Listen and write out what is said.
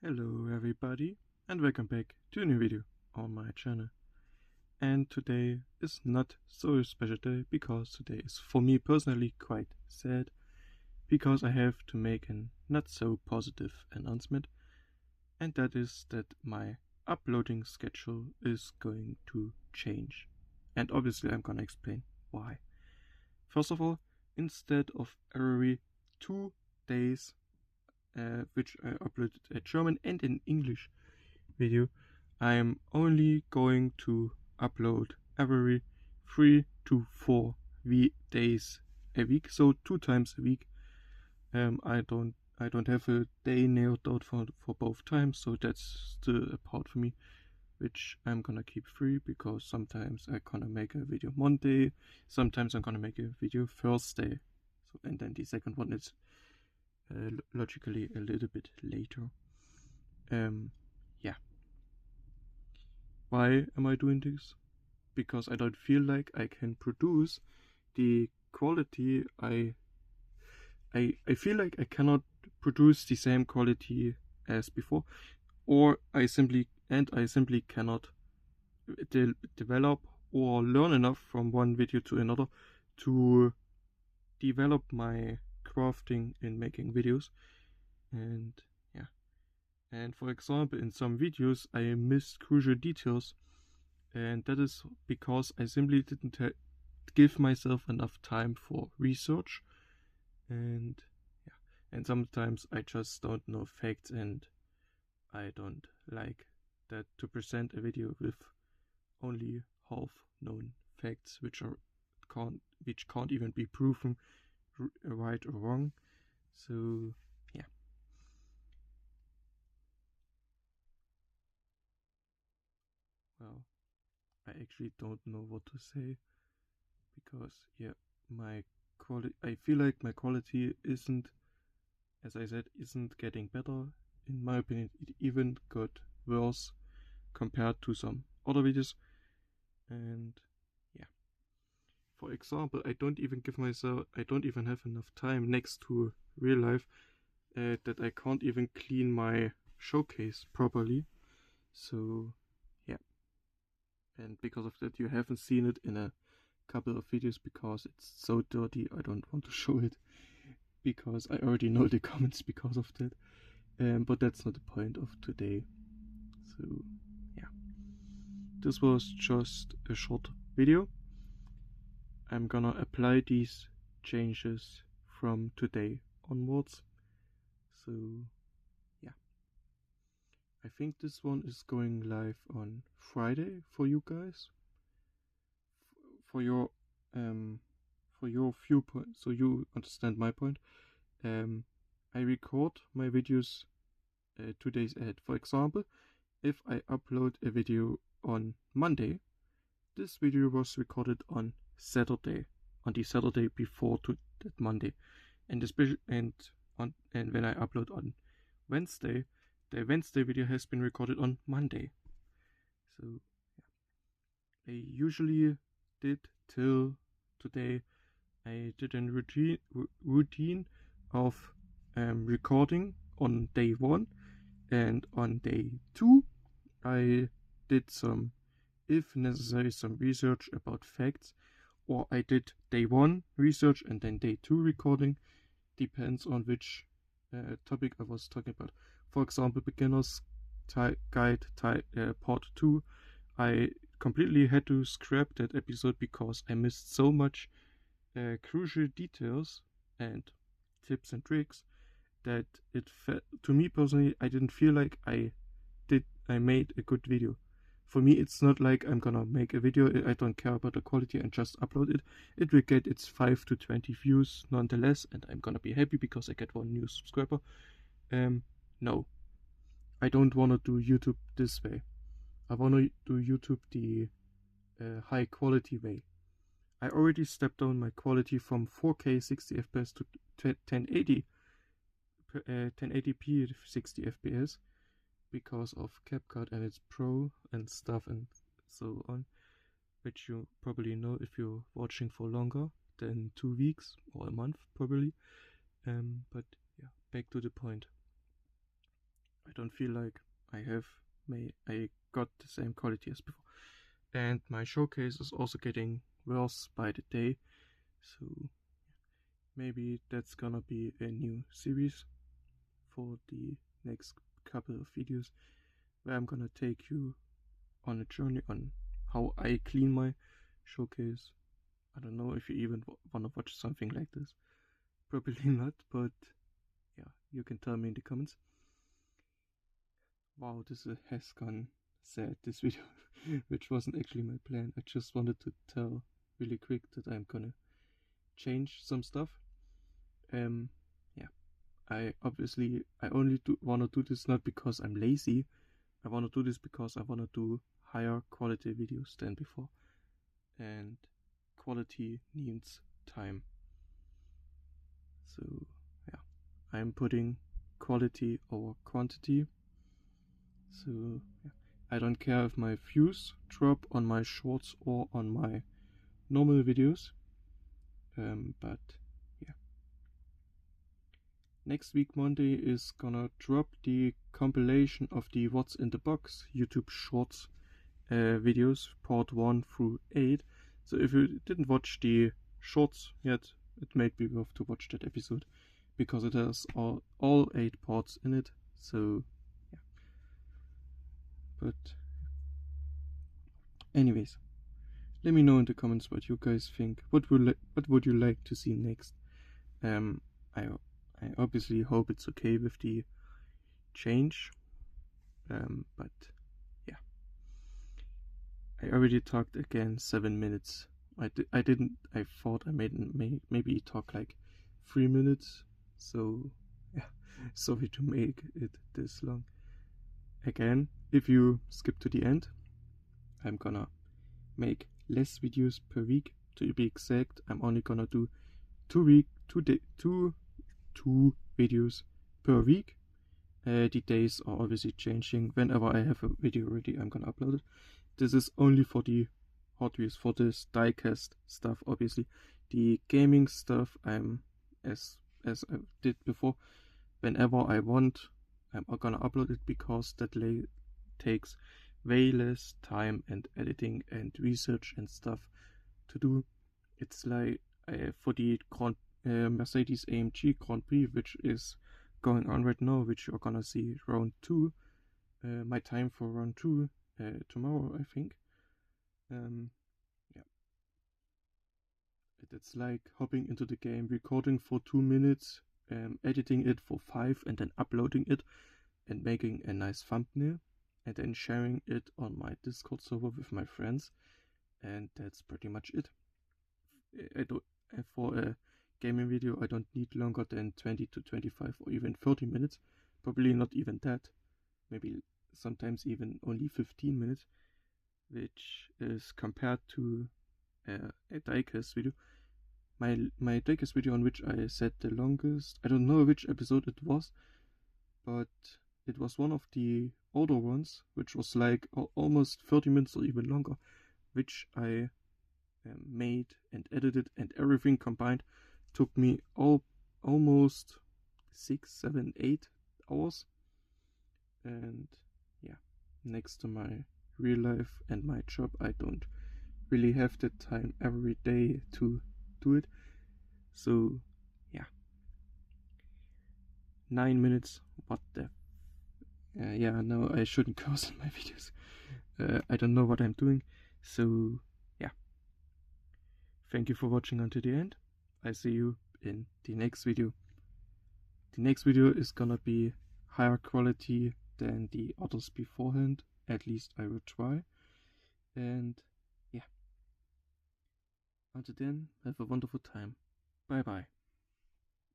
Hello everybody and welcome back to a new video on my channel. And today is not so special day because today is for me personally quite sad because I have to make a not so positive announcement, and that is that my uploading schedule is going to change. And obviously I'm gonna explain why. First of all, instead of every 2 days which I uploaded a German and an English video, I am only going to upload every 3 to 4 days a week, so 2 times a week. I don't have a day nailed out for both times, so that's still a part for me which I'm gonna keep free, because sometimes I'm gonna make a video Monday, sometimes I'm gonna make a video Thursday, so, and then the second one is logically a little bit later. Yeah. Why am I doing this? Because I don't feel like I can produce the quality I feel like I cannot produce the same quality as before, or I simply cannot develop or learn enough from one video to another to develop my crafting in making videos. And yeah, and for example, in some videos I missed crucial details, and that is because I simply didn't give myself enough time for research. And yeah, and sometimes I just don't know facts, and I don't like that to present a video with only half known facts which can't even be proven right or wrong. So yeah. Well, I actually don't know what to say, because yeah, my quality, I feel like my quality isn't, as I said, isn't getting better. In my opinion, it even got worse compared to some other videos. And yeah, for example, I don't even have enough time next to real life that I can't even clean my showcase properly. So yeah, and because of that you haven't seen it in a couple of videos because it's so dirty. I don't want to show it because I already know the comments because of that. But that's not the point of today. So yeah, this was just a short video. I'm gonna apply these changes from today onwards. So yeah, I think this one is going live on Friday for you guys, for your viewpoint, so you understand my point. I record my videos 2 days ahead. For example, if I upload a video on Monday, this video was recorded on Saturday, on the Saturday before to that Monday, and when I upload on Wednesday, the Wednesday video has been recorded on Monday. So yeah, I usually did till today. I did a routine of recording on day 1, and on day 2 I did some, if necessary, some research about facts, or I did day 1 research and then day 2 recording, depends on which topic I was talking about. For example, beginner's guide part 2, I completely had to scrap that episode because I missed so much crucial details and tips and tricks that to me personally, I didn't feel like I made a good video. For me, it's not like I'm gonna make a video, I don't care about the quality and just upload it. It will get its 5 to 20 views nonetheless, and I'm gonna be happy because I get 1 new subscriber. No, I don't wanna do YouTube this way. I wanna do YouTube the high quality way. I already stepped down my quality from 4K 60 FPS to 1080p 60 FPS because of CapCut and its Pro and stuff and so on, which you probably know if you're watching for longer than 2 weeks or a month probably. But yeah, back to the point. I don't feel like I got the same quality as before. And my showcase is also getting worse by the day, so maybe that's gonna be a new series for the next couple of videos, where I'm gonna take you on a journey on how I clean my showcase. I don't know if you even wanna watch something like this. Probably not, but yeah, you can tell me in the comments. Wow, this has gone sad, this video, which wasn't actually my plan. I just wanted to tell really quick that I'm gonna change some stuff. Yeah, I only wanna do this not because I'm lazy. I wanna do this because I wanna do higher quality videos than before, and quality needs time. So yeah, I'm putting quality over quantity. So yeah, I don't care if my views drop on my shorts or on my normal videos, but yeah. Next week Monday is gonna drop the compilation of the What's in the Box YouTube Shorts videos, part 1 through 8. So if you didn't watch the shorts yet, it might be worth to watch that episode, because it has all 8 parts in it. So yeah. But anyways, let me know in the comments what you guys think. What would you like to see next? I obviously hope it's okay with the change, but yeah. I already talked again 7 minutes. I thought I maybe talk like 3 minutes. So yeah, sorry to make it this long. Again, if you skip to the end, I'm gonna make less videos per week. To be exact, I'm only gonna do 2 videos per week. The days are obviously changing. Whenever I have a video ready, I'm gonna upload it. This is only for the Hot Wheels, for this diecast stuff. Obviously, the gaming stuff, as I did before, whenever I want, I'm gonna upload it, because that takes way less time and editing and research and stuff to do. It's like for the Mercedes AMG Grand Prix, which is going on right now, which you're gonna see round 2. My time for round 2 tomorrow, I think. Yeah, it's like hopping into the game, recording for 2 minutes, editing it for 5, and then uploading it and making a nice thumbnail, and then sharing it on my Discord server with my friends. And that's pretty much it. For a gaming video, I don't need longer than 20 to 25 or even 30 minutes. Probably not even that. Maybe sometimes even only 15 minutes, which is compared to a diecast video. My diecast video, on which I said the longest, I don't know which episode it was, but it was one of the older ones, which was like almost 30 minutes or even longer, which I made and edited, and everything combined took me almost 6, 7, 8 hours. And yeah, next to my real life and my job, I don't really have the time every day to do it. So yeah, 9 minutes. What the yeah, no, I shouldn't curse in my videos. I don't know what I'm doing. So yeah, thank you for watching until the end. I see you in the next video. The next video is gonna be higher quality than the others beforehand. At least I will try. And yeah, until then, have a wonderful time. Bye bye.